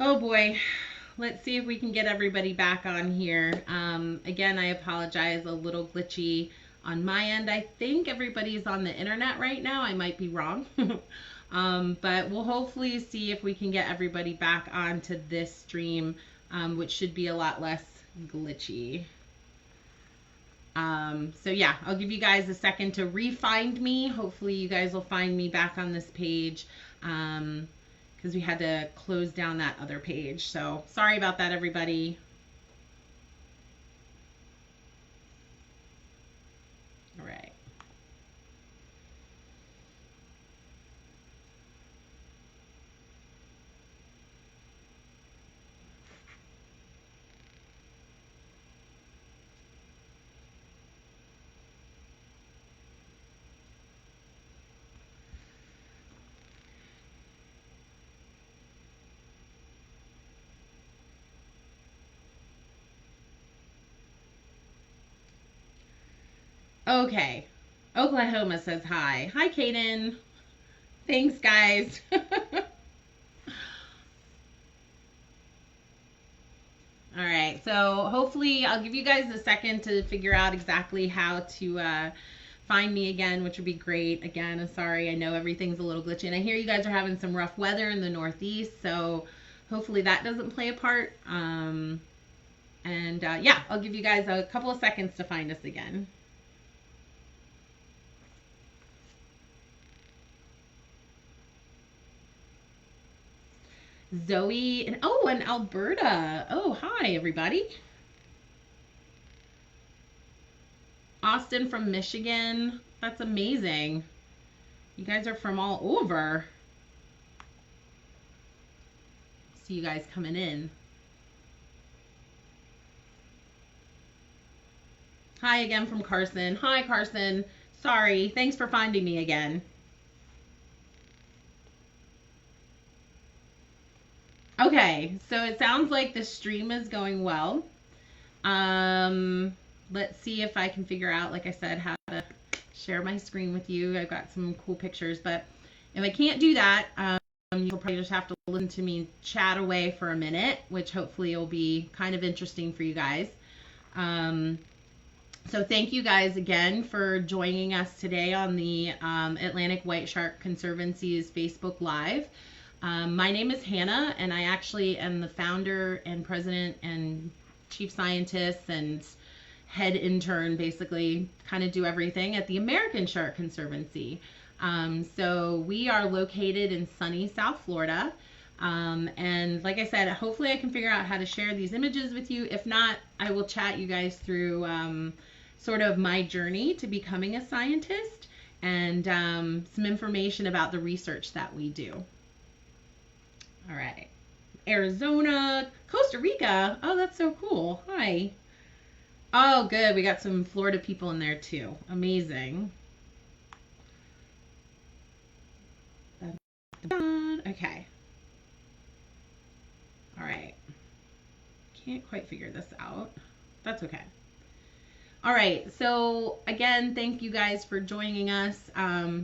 Oh boy. Let's see if we can get everybody back on here. Again, I apologize, a little glitchy on my end. I think everybody's on the internet right now. I might be wrong. But we'll hopefully see if we can get everybody back onto this stream, which should be a lot less glitchy. So yeah, I'll give you guys a second to re-find me. Hopefully you guys will find me back on this page. Because we had to close down that other page. So sorry about that, everybody. All right. Okay. Oklahoma says hi. Hi, Kaden. Thanks, guys. All right. So hopefully I'll give you guys a second to figure out exactly how to find me again, which would be great. Again, I'm sorry. I know everything's a little glitchy. And I hear you guys are having some rough weather in the Northeast. So hopefully that doesn't play a part. Yeah, I'll give you guys a couple of seconds to find us again. Zoe and Alberta. Oh, hi everybody. Austin from Michigan. That's amazing. You guys are from all over. See you guys coming in. Hi again from Carson. Hi Carson. Sorry. Thanks for finding me again. Okay, so it sounds like the stream is going well. Let's see if I can figure out, like I said, how to share my screen with you. I've got some cool pictures, but if I can't do that, you'll probably just have to listen to me chat away for a minute, which hopefully will be kind of interesting for you guys. So thank you guys again for joining us today on the Atlantic White Shark Conservancy's Facebook Live. My name is Hannah, and I actually am the founder and president and chief scientist and head intern, basically kind of do everything at the American Shark Conservancy. So we are located in sunny South Florida. And like I said, hopefully I can figure out how to share these images with you. If not, I will chat you guys through sort of my journey to becoming a scientist and some information about the research that we do. All right. Arizona, Costa Rica. Oh, that's so cool. Hi. Oh, good. We got some Florida people in there too. Amazing. Okay. All right. Can't quite figure this out. That's okay. All right, so again, thank you guys for joining us.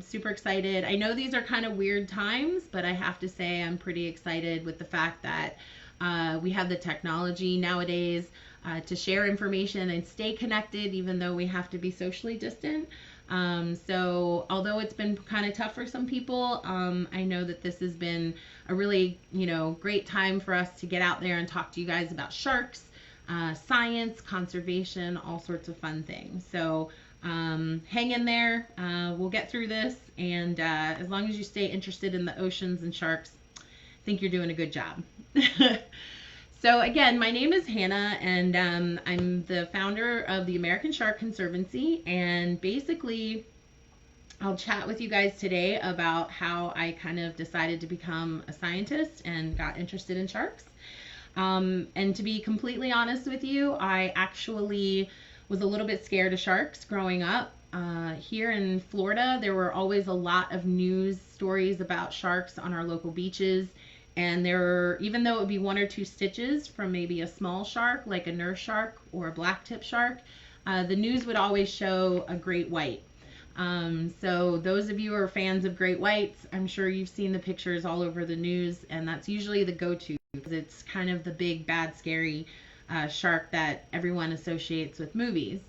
Super excited. I know these are kind of weird times, but I have to say I'm pretty excited with the fact that we have the technology nowadays to share information and stay connected, even though we have to be socially distant. So although it's been kind of tough for some people, I know that this has been a really, great time for us to get out there and talk to you guys about sharks. Science, conservation, all sorts of fun things. So hang in there. We'll get through this. And as long as you stay interested in the oceans and sharks, I think you're doing a good job. So again, my name is Hannah, and I'm the founder of the American Shark Conservancy. And basically, I'll chat with you guys today about how I kind of decided to become a scientist and got interested in sharks. And to be completely honest with you, I actually was a little bit scared of sharks growing up. Here in Florida, there were always a lot of news stories about sharks on our local beaches. And there were, even though it would be 1 or 2 stitches from maybe a small shark, like a nurse shark or a blacktip shark, the news would always show a great white. So those of you who are fans of great whites, I'm sure you've seen the pictures all over the news, and that's usually the go-to because it's kind of the big, bad, scary shark that everyone associates with movies.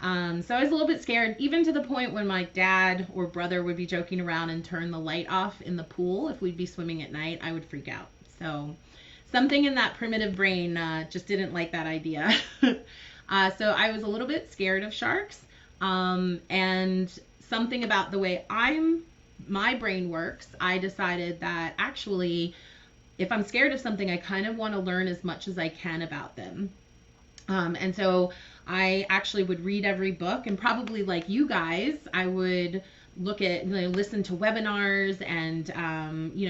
So I was a little bit scared, even to the point when my dad or brother would be joking around and turn the light off in the pool if we'd be swimming at night, I would freak out. So something in that primitive brain just didn't like that idea. So I was a little bit scared of sharks. And something about the way my brain works, I decided that actually, if I'm scared of something, I kind of want to learn as much as I can about them. And so I actually would read every book, and probably like you guys, I would look at, listen to webinars and,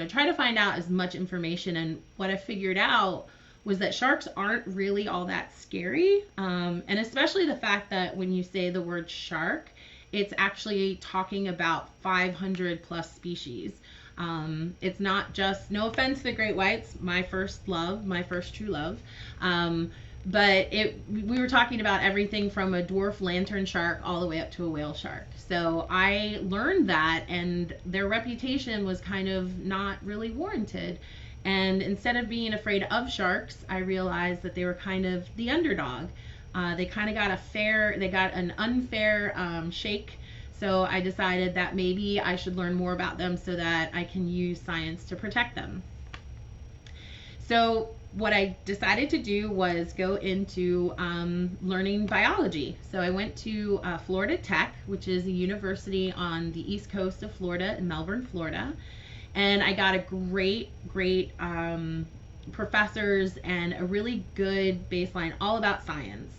try to find out as much information. And what I figured out was that sharks aren't really all that scary. And especially the fact that when you say the word shark, it's actually talking about 500 plus species. It's not just, no offense to the great whites, my first true love. But we were talking about everything from a dwarf lantern shark all the way up to a whale shark. So I learned that, and their reputation was kind of not really warranted. And instead of being afraid of sharks, I realized that they were kind of the underdog. They kind of got an unfair shake. So I decided that maybe I should learn more about them so that I can use science to protect them. So what I decided to do was go into learning biology. So I went to Florida Tech, which is a university on the east coast of Florida in Melbourne, Florida. And I got a great professors and a really good baseline all about science.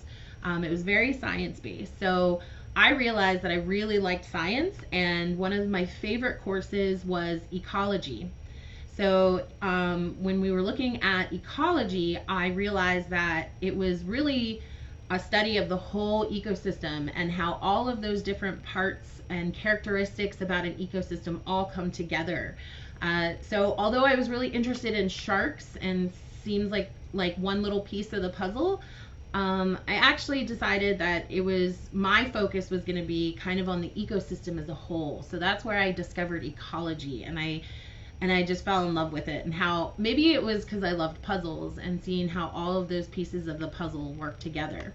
It was very science-based. So I realized that I really liked science, and one of my favorite courses was ecology. So when we were looking at ecology, I realized that it was really a study of the whole ecosystem and how all of those different parts and characteristics about an ecosystem all come together. So although I was really interested in sharks and seems like one little piece of the puzzle, I actually decided that my focus was going to be kind of on the ecosystem as a whole. So that's where I discovered ecology, and I just fell in love with it, and how maybe it was because I loved puzzles and seeing how all of those pieces of the puzzle work together.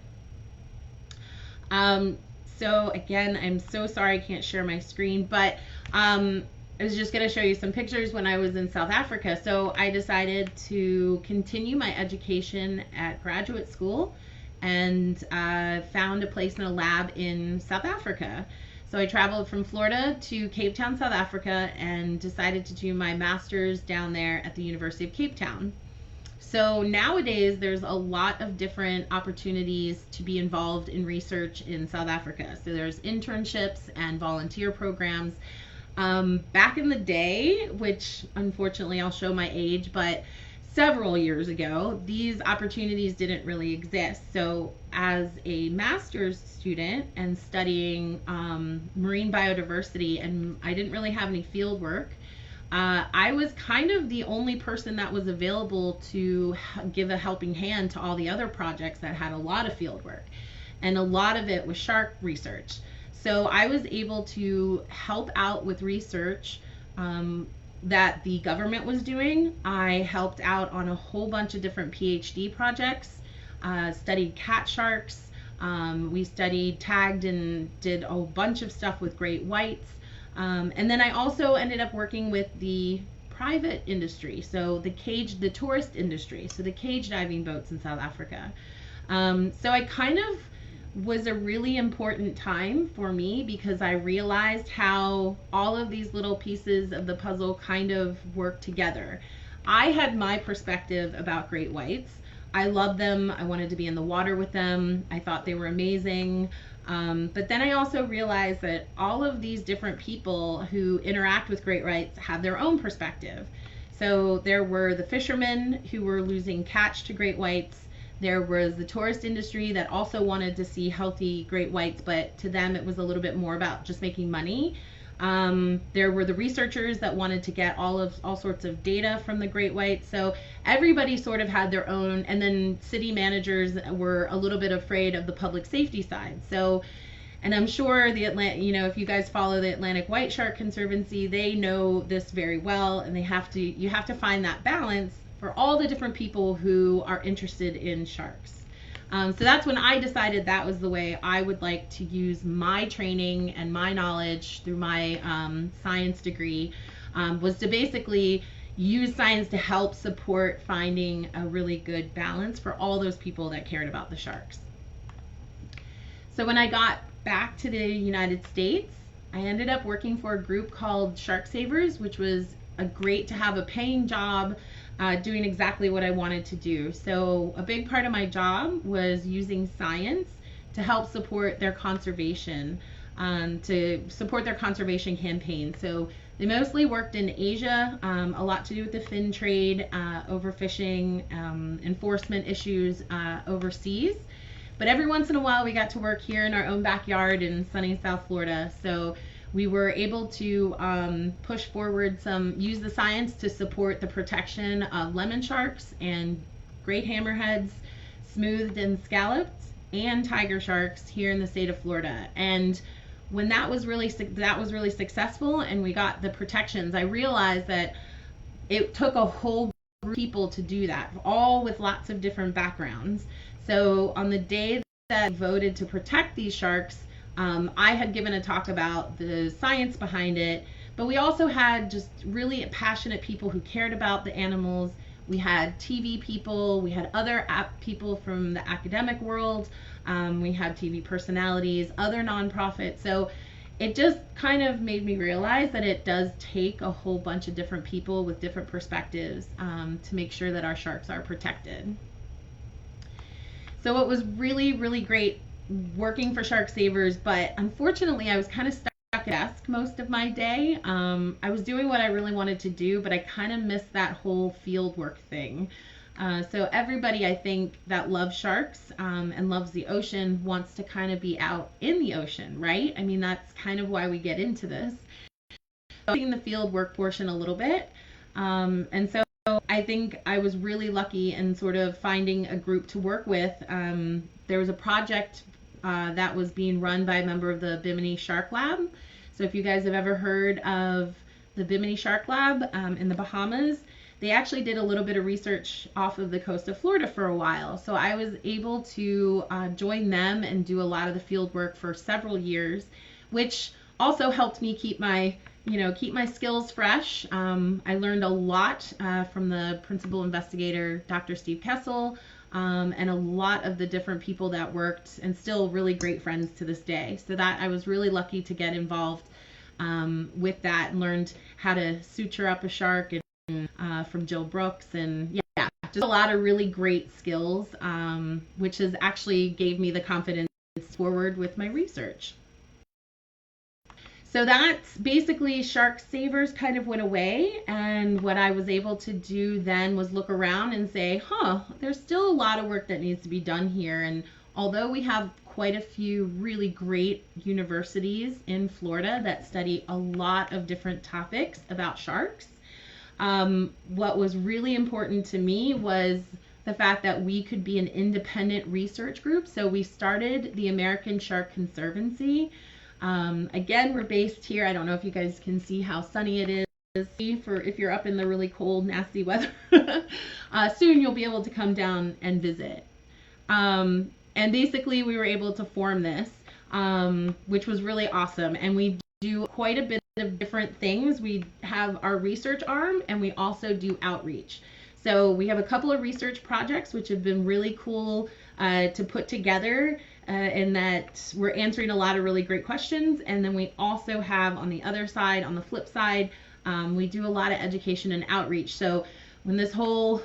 So again, I'm so sorry I can't share my screen, but I was just going to show you some pictures when I was in South Africa. So I decided to continue my education at graduate school and found a place in a lab in South Africa. So I traveled from Florida to Cape Town, South Africa, and decided to do my master's down there at the University of Cape Town. So nowadays, there's a lot of different opportunities to be involved in research in South Africa. So there's internships and volunteer programs. Back in the day, which unfortunately I'll show my age, but several years ago, these opportunities didn't really exist. So as a master's student and studying marine biodiversity, and I didn't really have any field work, I was kind of the only person that was available to give a helping hand to all the other projects that had a lot of field work. And a lot of it was shark research. So I was able to help out with research that the government was doing. I helped out on a whole bunch of different PhD projects, studied cat sharks. We studied, tagged, and did a bunch of stuff with great whites. And then I also ended up working with the private industry, so the tourist industry, so the cage diving boats in South Africa. So I kind of was a really important time for me because I realized how all of these little pieces of the puzzle kind of work together. I had my perspective about great whites. I loved them. I wanted to be in the water with them. I thought they were amazing. But then I also realized that all of these different people who interact with great whites have their own perspective. So there were the fishermen who were losing catch to great whites. There was the tourist industry that also wanted to see healthy great whites, but to them it was a little bit more about just making money. There were the researchers that wanted to get all sorts of data from the great whites. So everybody sort of had their own, and then city managers were a little bit afraid of the public safety side. So, and I'm sure if you guys follow the Atlantic White Shark Conservancy, they know this very well, and you have to find that balance for all the different people who are interested in sharks. So that's when I decided that was the way I would like to use my training and my knowledge through my science degree, was to basically use science to help support finding a really good balance for all those people that cared about the sharks. So when I got back to the United States, I ended up working for a group called Shark Savers, which was great to have a paying job doing exactly what I wanted to do. So a big part of my job was using science to help support their conservation, to support their conservation campaign. So they mostly worked in Asia, a lot to do with the fin trade, overfishing, enforcement issues overseas. But every once in a while we got to work here in our own backyard in sunny South Florida. So we were able to push forward use the science to support the protection of lemon sharks and great hammerheads, smoothed and scalloped, and tiger sharks here in the state of Florida. And when that was really successful and we got the protections, I realized that it took a whole group of people to do that, all with lots of different backgrounds. So on the day that I voted to protect these sharks, I had given a talk about the science behind it, but we also had just really passionate people who cared about the animals. We had TV people, we had other people from the academic world, we had TV personalities, other nonprofits. So it just kind of made me realize that it does take a whole bunch of different people with different perspectives to make sure that our sharks are protected. So it was really, really great working for Shark Savers, but unfortunately I was kind of stuck at the desk most of my day. I was doing what I really wanted to do, but I kind of missed that whole field work thing. So everybody, I think, that loves sharks and loves the ocean wants to kind of be out in the ocean, right? I mean, that's kind of why we get into this. So in the field work portion a little bit. And so I think I was really lucky in sort of finding a group to work with. There was a project that was being run by a member of the Bimini Shark Lab. So if you guys have ever heard of the Bimini Shark Lab in the Bahamas, they actually did a little bit of research off of the coast of Florida for a while. So I was able to join them and do a lot of the field work for several years, which also helped me keep my skills fresh. I learned a lot from the principal investigator, Dr. Steve Kessel, and a lot of the different people that worked, and still really great friends to this day. So that I was really lucky to get involved with that and learned how to suture up a shark and from Jill Brooks, and yeah, just a lot of really great skills, which has actually gave me the confidence forward with my research. So that's basically Shark Savers kind of went away, and what I was able to do then was look around and say, there's still a lot of work that needs to be done here. And although we have quite a few really great universities in Florida that study a lot of different topics about sharks, what was really important to me was the fact that we could be an independent research group. So we started the American Shark Conservancy. Again, we're based here. I don't know if you guys can see how sunny it is. If you're up in the really cold, nasty weather, soon you'll be able to come down and visit. And basically we were able to form this, which was really awesome. And we do quite a bit of different things. We have our research arm, and we also do outreach. So we have a couple of research projects which have been really cool to put together, in that we're answering a lot of really great questions. And then we also have on the other side, on the flip side, we do a lot of education and outreach. So when this whole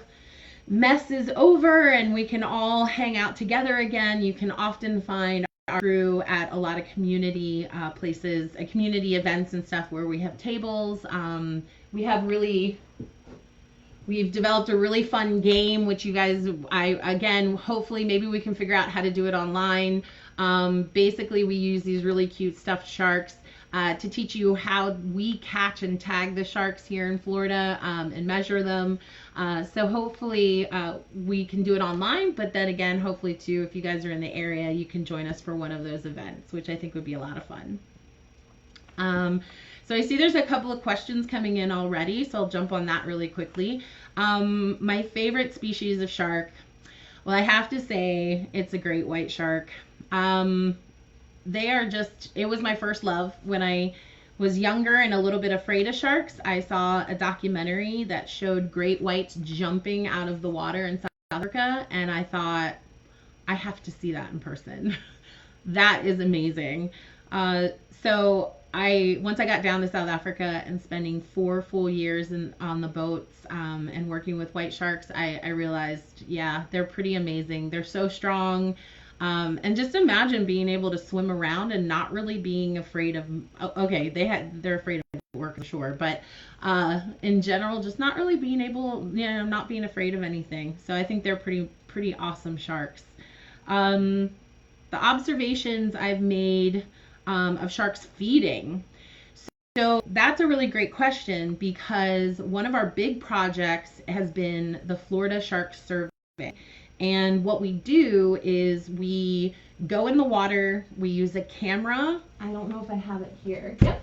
mess is over and we can all hang out together again, you can often find our crew at a lot of community places, community events and stuff where we have tables. We've developed a really fun game, which you guys, hopefully maybe we can figure out how to do it online. Basically, we use these really cute stuffed sharks to teach you how we catch and tag the sharks here in Florida and measure them. So hopefully we can do it online, but then again, hopefully too, if you guys are in the area, you can join us for one of those events, which I think would be a lot of fun. So I see there's a couple of questions coming in already, so I'll jump on that really quickly. My favorite species of shark, well, I have to say it's a great white shark. They are just, it was my first love. When I was younger and a little bit afraid of sharks, I saw a documentary that showed great whites jumping out of the water in South Africa, and I thought, I have to see that in person. That is amazing. So once I got down to South Africa and spending 4 full years on the boats and working with white sharks, I realized, yeah, they're pretty amazing. They're so strong. And just imagine being able to swim around and not really being afraid of, okay, they're afraid of work for sure, but in general, just not really being able, not being afraid of anything. So I think they're pretty awesome sharks. The observations I've made of sharks feeding. So that's a really great question, because one of our big projects has been the Florida Shark Survey. And what we do is we go in the water, we use a camera. I don't know if I have it here. Yep.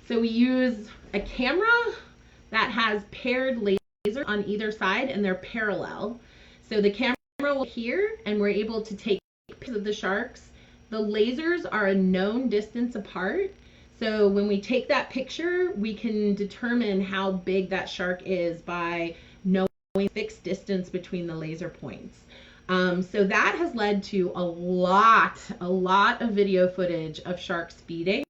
So we use a camera that has paired lasers on either side, and they're parallel. So the camera will here, and we're able to take pictures of the sharks. The lasers are a known distance apart. So when we take that picture, we can determine how big that shark is by knowing fixed distance between the laser points. So that has led to a lot of video footage of sharks feeding,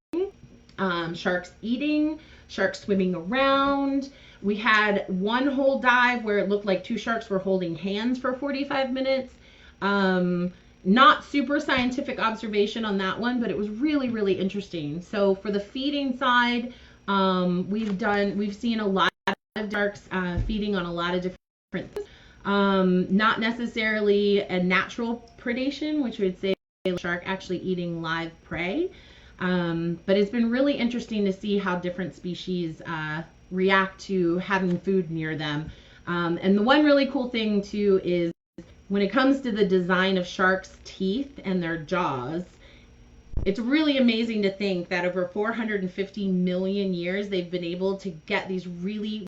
sharks eating, sharks swimming around. We had one whole dive where it looked like 2 sharks were holding hands for 45 minutes. Not super scientific observation on that one, but it was really interesting. So for the feeding side, we've seen a lot of sharks feeding on a lot of different things. Not necessarily a natural predation, which would say a shark actually eating live prey. But it's been really interesting to see how different species react to having food near them. And the one really cool thing too is when it comes to the design of sharks' teeth and their jaws, it's really amazing to think that over 450 million years they've been able to get these really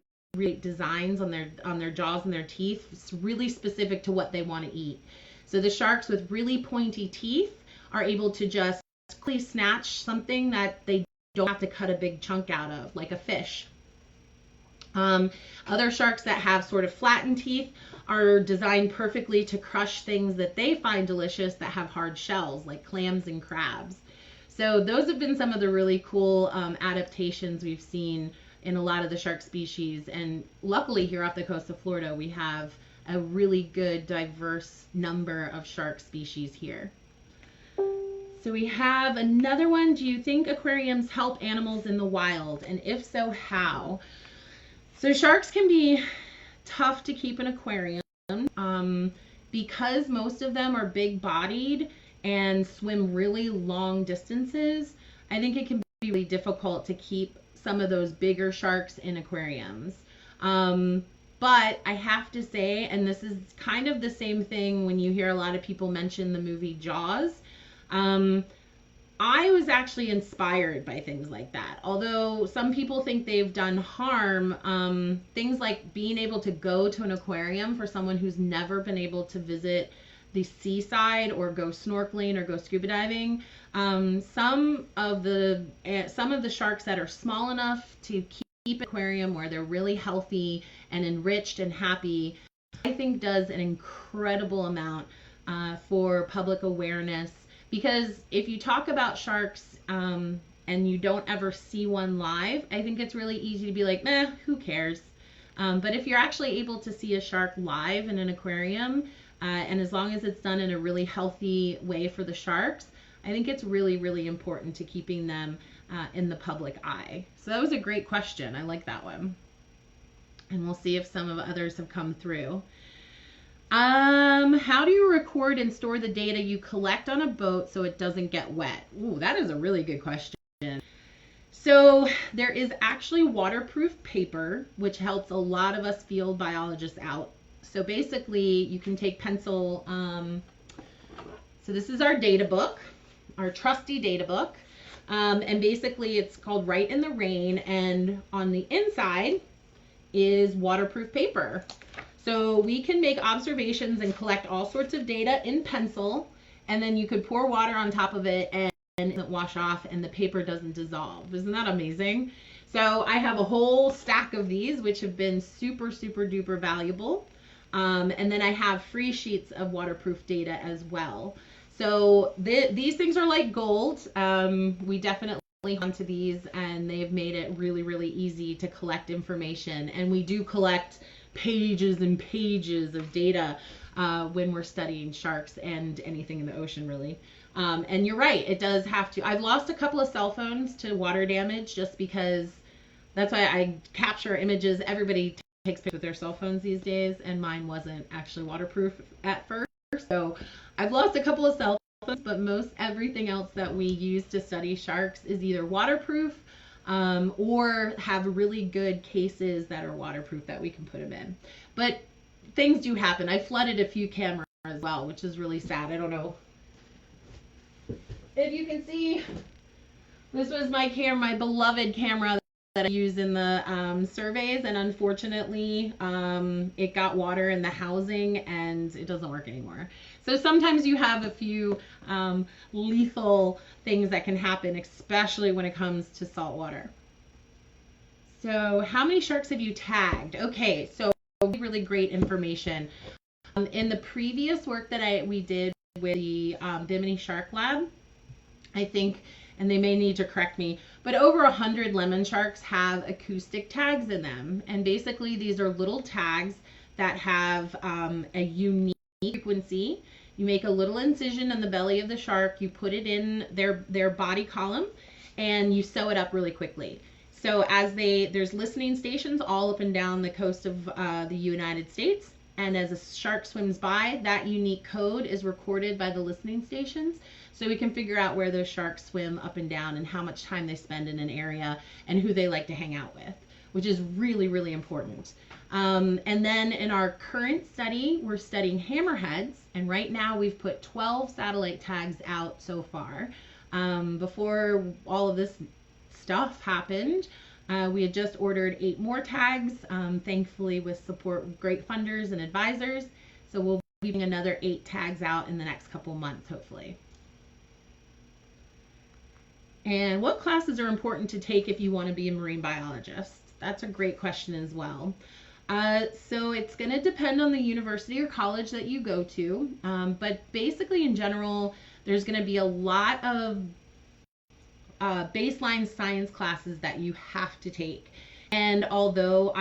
designs on their jaws and their teeth. It's really specific to what they want to eat. So the sharks with really pointy teeth are able to just quickly snatch something that they don't have to cut a big chunk out of, like a fish. Other sharks that have sort of flattened teeth are designed perfectly to crush things that they find delicious that have hard shells, like clams and crabs. So those have been some of the really cool adaptations we've seen in a lot of the shark species. And luckily here off the coast of Florida, we have a really good diverse number of shark species here. So we have another one. Do you think aquariums help animals in the wild? And if so, how? So sharks can be tough to keep in aquarium because most of them are big bodied and swim really long distances. I think it can be really difficult to keep some of those bigger sharks in aquariums. But I have to say, and this is kind of the same thing when you hear a lot of people mention the movie Jaws, I was actually inspired by things like that. Although some people think they've done harm, things like being able to go to an aquarium for someone who's never been able to visit the seaside or go snorkeling or go scuba diving. Some of the sharks that are small enough to keep an aquarium where they're really healthy and enriched and happy, I think does an incredible amount for public awareness. Because if you talk about sharks and you don't ever see one live, I think it's really easy to be like, meh, who cares? But if you're actually able to see a shark live in an aquarium, and as long as it's done in a really healthy way for the sharks, I think it's really important to keeping them in the public eye. So that was a great question. I like that one. And we'll see if some of the others have come through. How do you record and store the data you collect on a boat so it doesn't get wet? Ooh, that is a really good question. So there is actually waterproof paper, which helps a lot of us field biologists out. So basically you can take pencil. So this is our data book, our trusty data book. And basically it's called Write in the Rain, and on the inside is waterproof paper. So we can make observations and collect all sorts of data in pencil, and then you could pour water on top of it and it doesn't wash off and the paper doesn't dissolve. Isn't that amazing? So I have a whole stack of these, which have been super, super duper valuable. And then I have free sheets of waterproof data as well. So these things are like gold. We definitely onto these, and they've made it really, really easy to collect information. And we do collect pages and pages of data when we're studying sharks and anything in the ocean, really. And you're right, it does have to. I've lost a couple of cell phones to water damage just because that's why I capture images. Everybody takes pictures with their cell phones these days, and mine wasn't actually waterproof at first. So I've lost a couple of cell phones, but most everything else that we use to study sharks is either waterproof or have really good cases that are waterproof that we can put them in. But things do happen. I flooded a few cameras as well, which is really sad. I don't know if you can see. This was my camera, my beloved camera that I use in the surveys, and unfortunately it got water in the housing and it doesn't work anymore. So sometimes you have a few lethal things that can happen, especially when it comes to salt water. So how many sharks have you tagged? Okay, so really great information. In the previous work that we did with the Bimini Shark Lab, I think, and they may need to correct me, but over 100 lemon sharks have acoustic tags in them. And basically these are little tags that have a unique frequency. You make a little incision in the belly of the shark, you put it in their body column, and you sew it up really quickly. So there's listening stations all up and down the coast of the United States. And as a shark swims by, that unique code is recorded by the listening stations. So we can figure out where those sharks swim up and down and how much time they spend in an area and who they like to hang out with, which is really, really important. And then in our current study, we're studying hammerheads. And right now we've put 12 satellite tags out so far. Before all of this stuff happened, we had just ordered 8 more tags, thankfully with support of great funders and advisors. So we'll be getting another 8 tags out in the next couple months, hopefully. And what classes are important to take if you want to be a marine biologist? That's a great question as well. So it's going to depend on the university or college that you go to. But basically in general, there's going to be a lot of baseline science classes that you have to take. And although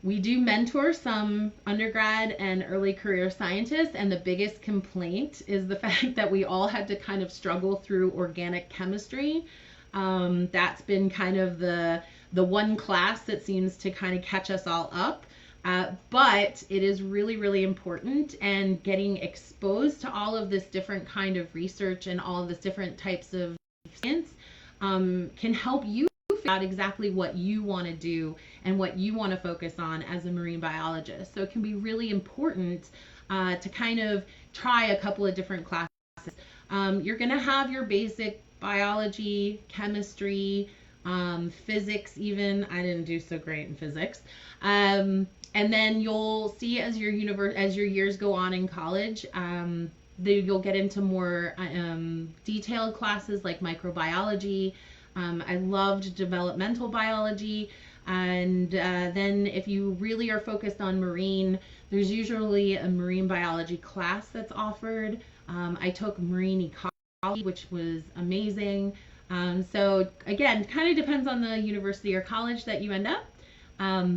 we do mentor some undergrad and early career scientists, and the biggest complaint is the fact that we all had to kind of struggle through organic chemistry. That's been kind of the one class that seems to kind of catch us all up. But it is really, really important, and getting exposed to all of this different kind of research and all of this different types of science can help you figure out exactly what you want to do and what you want to focus on as a marine biologist. So it can be really important to kind of try a couple of different classes. You're going to have your basic biology, chemistry, physics even. I didn't do so great in physics. And then you'll see as your years go on in college, you'll get into more detailed classes like microbiology. I loved developmental biology. And then if you really are focused on marine, there's usually a marine biology class that's offered. I took marine ecology, which was amazing. So again, kind of depends on the university or college that you end up.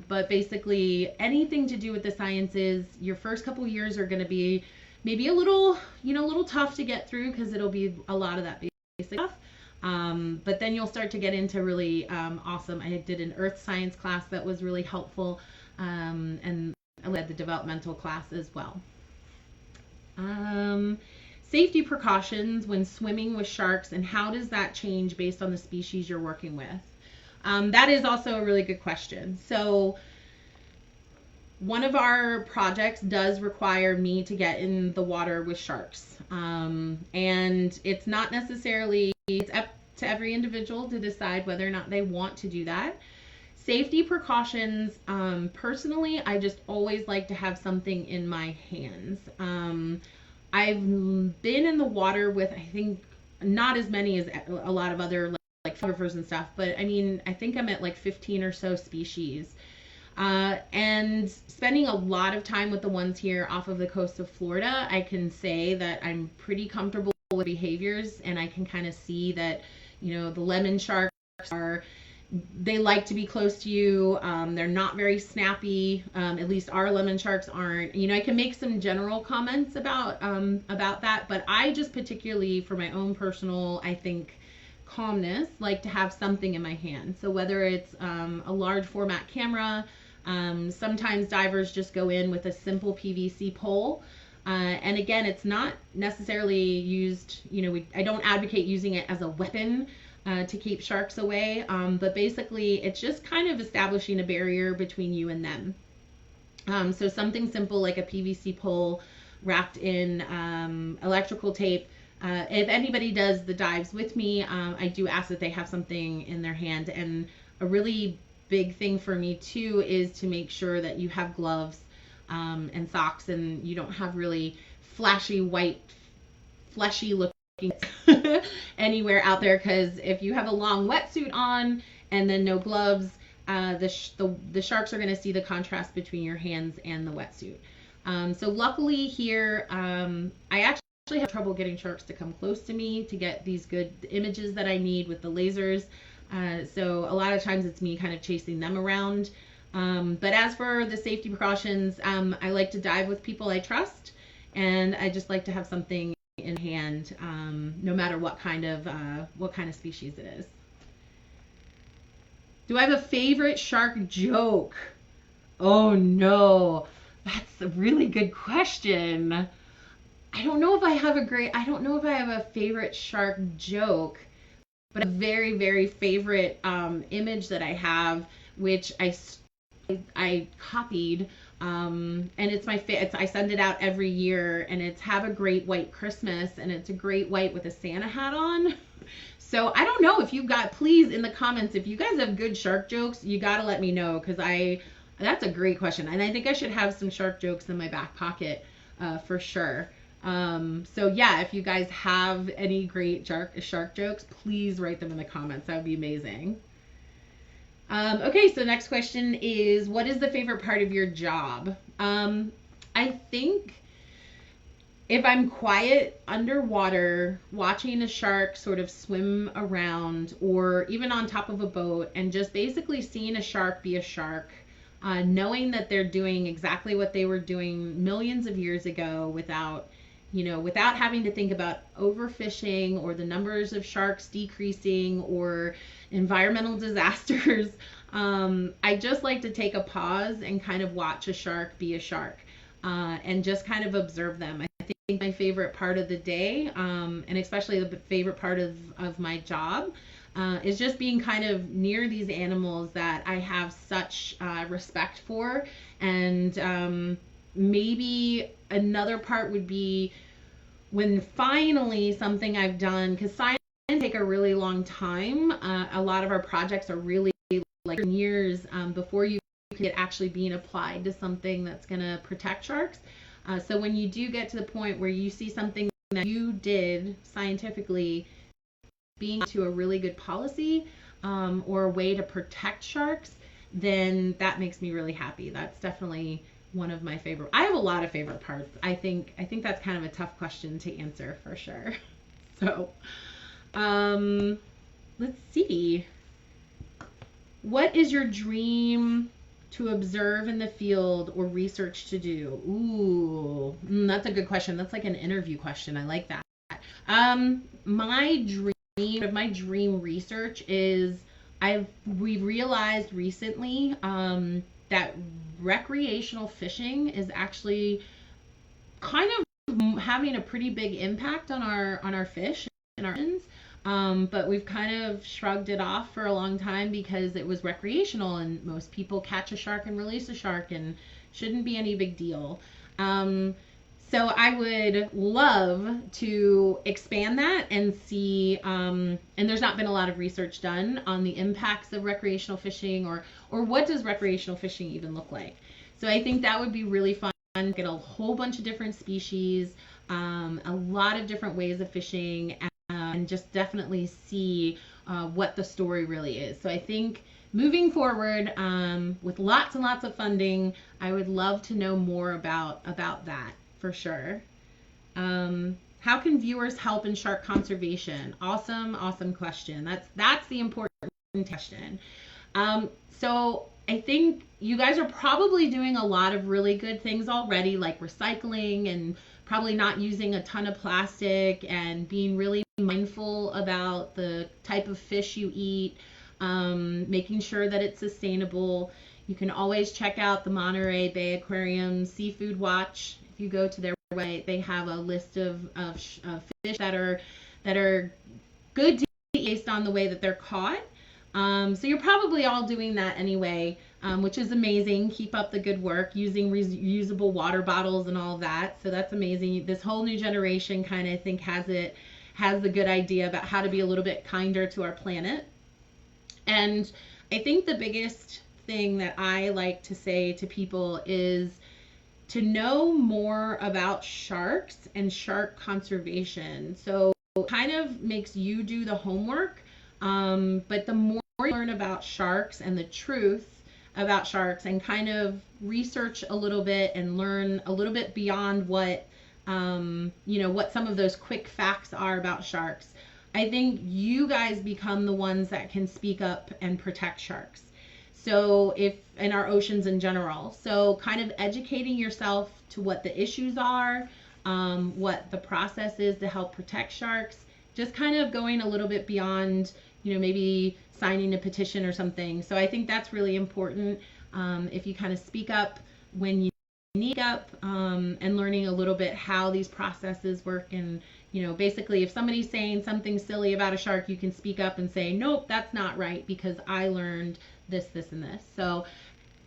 But basically anything to do with the sciences, your first couple years are going to be maybe a little tough to get through because it'll be a lot of that basic stuff. But then you'll start to get into really awesome. I did an earth science class that was really helpful, and I led the developmental class as well. Safety precautions when swimming with sharks, and how does that change based on the species you're working with? That is also a really good question. So one of our projects does require me to get in the water with sharks. And it's not necessarily, it's up to every individual to decide whether or not they want to do that. Safety precautions, personally, I just always like to have something in my hands. I've been in the water with, I think, not as many as a lot of other like photographers and stuff, but I mean, I think I'm at like 15 or so species. And spending a lot of time with the ones here off of the coast of Florida, I can say that I'm pretty comfortable with behaviors, and I can kind of see that, you know, the lemon sharks they like to be close to you. They're not very snappy. At least our lemon sharks aren't. You know, I can make some general comments about that, but I just particularly, for my own personal, I think, calmness, like to have something in my hand. So whether it's a large format camera, sometimes divers just go in with a simple PVC pole. And again, it's not necessarily used, you know, I don't advocate using it as a weapon to keep sharks away, but basically it's just kind of establishing a barrier between you and them. So something simple like a PVC pole wrapped in electrical tape. If anybody does the dives with me, I do ask that they have something in their hand. And a really big thing for me too is to make sure that you have gloves and socks, and you don't have really flashy white, fleshy looking anywhere out there, because if you have a long wetsuit on and then no gloves, the sharks are going to see the contrast between your hands and the wetsuit. So luckily here, I actually have trouble getting sharks to come close to me to get these good images that I need with the lasers. So a lot of times it's me kind of chasing them around. But as for the safety precautions, I like to dive with people I trust, and I just like to have something in hand, no matter what kind of species it is. Do I have a favorite shark joke? Oh no, that's a really good question. I don't know if I have a favorite shark joke, but a very, very favorite image that I have, which I copied, and it's I send it out every year, and it's "Have a Great White Christmas," and it's a great white with a Santa hat on. So I don't know if you got, please in the comments, if you guys have good shark jokes, you got to let me know, because that's a great question, and I think I should have some shark jokes in my back pocket for sure. So yeah, if you guys have any great shark jokes, please write them in the comments. That would be amazing. Okay, so next question is, what is the favorite part of your job? I think if I'm quiet underwater, watching a shark sort of swim around, or even on top of a boat, and just basically seeing a shark be a shark, knowing that they're doing exactly what they were doing millions of years ago without having to think about overfishing or the numbers of sharks decreasing or environmental disasters. I just like to take a pause and kind of watch a shark be a shark, and just kind of observe them. I think my favorite part of the day, and especially the favorite part of my job, is just being kind of near these animals that I have such respect for. And maybe another part would be when finally something I've done, because science can take a really long time. A lot of our projects are really like years before you can get actually being applied to something that's going to protect sharks. So when you do get to the point where you see something that you did scientifically being to a really good policy, or a way to protect sharks, then that makes me really happy. That's definitely one of my favorite. I have a lot of favorite parts. I think that's kind of a tough question to answer for sure. So, let's see. What is your dream to observe in the field or research to do? Ooh, that's a good question. That's like an interview question. I like that. My dream research is, we've realized recently that recreational fishing is actually kind of having a pretty big impact on our fish and our oceans. But we've kind of shrugged it off for a long time because it was recreational and most people catch a shark and release a shark and shouldn't be any big deal. So I would love to expand that and see, and there's not been a lot of research done on the impacts of recreational fishing, or what does recreational fishing even look like. So I think that would be really fun. Get a whole bunch of different species, a lot of different ways of fishing, and just definitely see what the story really is. So I think moving forward, with lots and lots of funding, I would love to know more about that for sure. How can viewers help in shark conservation? Awesome question. That's the important question. So I think you guys are probably doing a lot of really good things already, like recycling and probably not using a ton of plastic and being really mindful about the type of fish you eat, making sure that it's sustainable. You can always check out the Monterey Bay Aquarium Seafood Watch. If you go to their website, they have a list of fish that are good to eat based on the way that they're caught. So you're probably all doing that anyway, which is amazing. Keep up the good work using reusable water bottles and all of that. So that's amazing. This whole new generation kind of, I think, has the good idea about how to be a little bit kinder to our planet. And I think the biggest thing that I like to say to people is to know more about sharks and shark conservation. So it kind of makes you do the homework, but the more you learn about sharks and the truth about sharks and kind of research a little bit and learn a little bit beyond what what some of those quick facts are about sharks, I think you guys become the ones that can speak up and protect sharks. So if in our oceans in general, so kind of educating yourself to what the issues are, what the process is to help protect sharks, just kind of going a little bit beyond, maybe signing a petition or something. So I think that's really important. If you kind of speak up when you need up, and learning a little bit how these processes work. And basically if somebody's saying something silly about a shark, you can speak up and say, nope, that's not right because I learned this and this. So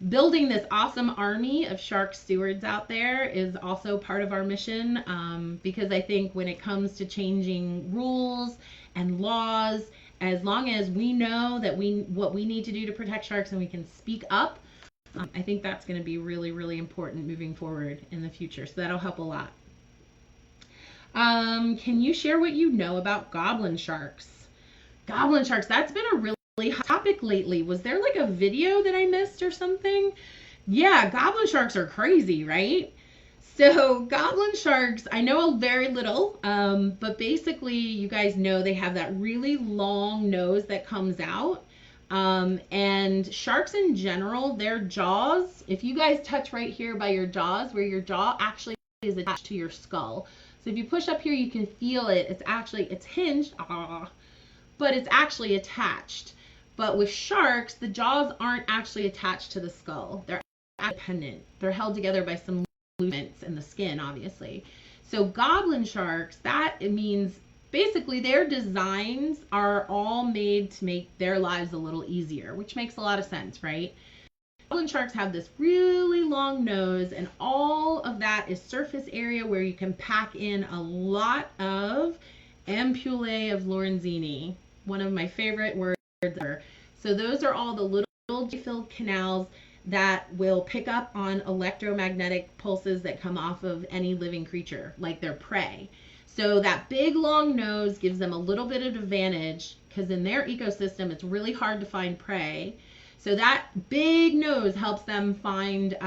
building this awesome army of shark stewards out there is also part of our mission, because I think when it comes to changing rules and laws, as long as we know that what we need to do to protect sharks and we can speak up, I think that's going to be really, really important moving forward in the future. So that'll help a lot. Can you share what you know about goblin sharks? Goblin sharks, that's been a really hot topic lately. Was there like a video that I missed or something? Yeah, goblin sharks are crazy, right? So goblin sharks, I know very little, but basically you guys know they have that really long nose that comes out. And sharks in general, their jaws, if you guys touch right here by your jaws, where your jaw actually is attached to your skull. So if you push up here, you can feel it. It's hinged, but it's actually attached. But with sharks, the jaws aren't actually attached to the skull. They're independent. They're held together by some ligaments in the skin, obviously. So goblin sharks, it means basically their designs are all made to make their lives a little easier, which makes a lot of sense, right? Goblin sharks have this really long nose, and all of that is surface area where you can pack in a lot of ampullae of Lorenzini, one of my favorite words ever. So those are all the little filled canals that will pick up on electromagnetic pulses that come off of any living creature, like their prey. So that big long nose gives them a little bit of advantage because in their ecosystem, it's really hard to find prey. So that big nose helps them find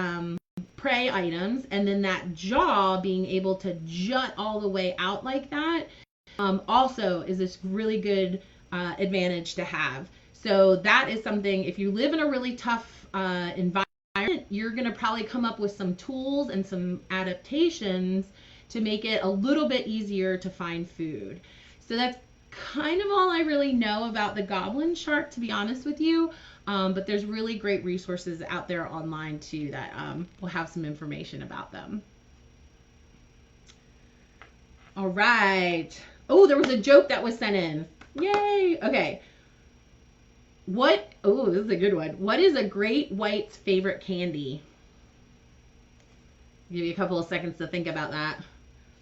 prey items. And then that jaw being able to jut all the way out like that also is this really good advantage to have. So that is something, if you live in a really tough environment, you're going to probably come up with some tools and some adaptations to make it a little bit easier to find food. So that's kind of all I really know about the goblin shark, to be honest with you. But there's really great resources out there online too that will have some information about them. All right. Oh, there was a joke that was sent in. Yay. Okay. Oh, this is a good one. What is a great white's favorite candy? Give you a couple of seconds to think about that.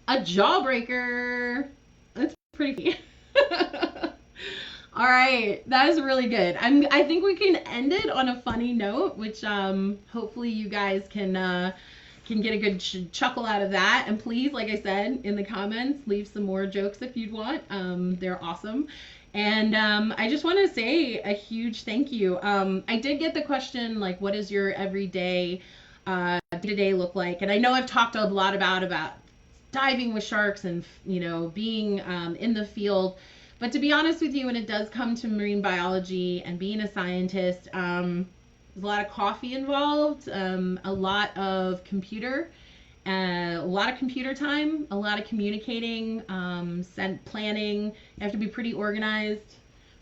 A jawbreaker. That's pretty All right, that is really good. I think we can end it on a funny note, which hopefully you guys can get a good chuckle out of that. And please, like I said in the comments, leave some more jokes if you'd want. They're awesome. And I just want to say a huge thank you. I did get the question, like, what does your everyday day-to-day look like? And I know I've talked a lot about diving with sharks and, you know, being in the field. But to be honest with you, when it does come to marine biology and being a scientist, there's a lot of coffee involved, a lot of computer, a lot of computer time, a lot of communicating, planning. You have to be pretty organized,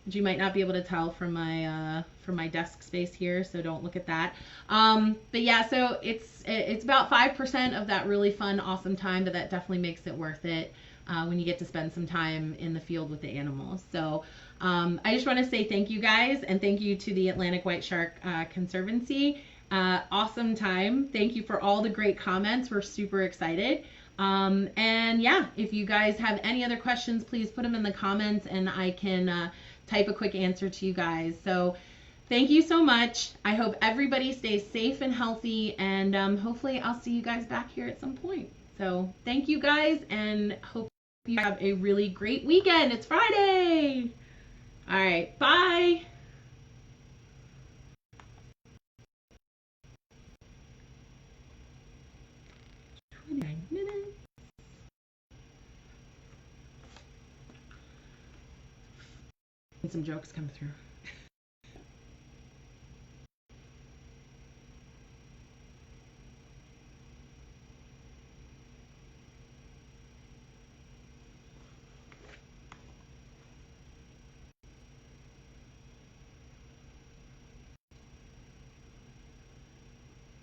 which you might not be able to tell from my desk space here, so don't look at that. But yeah, so it's about 5% of that really fun, awesome time, but that definitely makes it worth it when you get to spend some time in the field with the animals. So I just want to say thank you guys, and thank you to the Atlantic White Shark Conservancy. Awesome time. Thank you for all the great comments. We're super excited. And yeah, if you guys have any other questions, please put them in the comments and I can type a quick answer to you guys. So thank you so much. I hope everybody stays safe and healthy, and hopefully I'll see you guys back here at some point. So thank you guys, and hope you have a really great weekend. It's Friday. All right, bye. 29 minutes. And some jokes come through.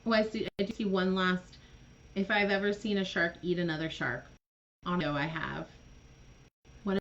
Oh, I do see one last. If I've ever seen a shark eat another shark. Oh no, I have.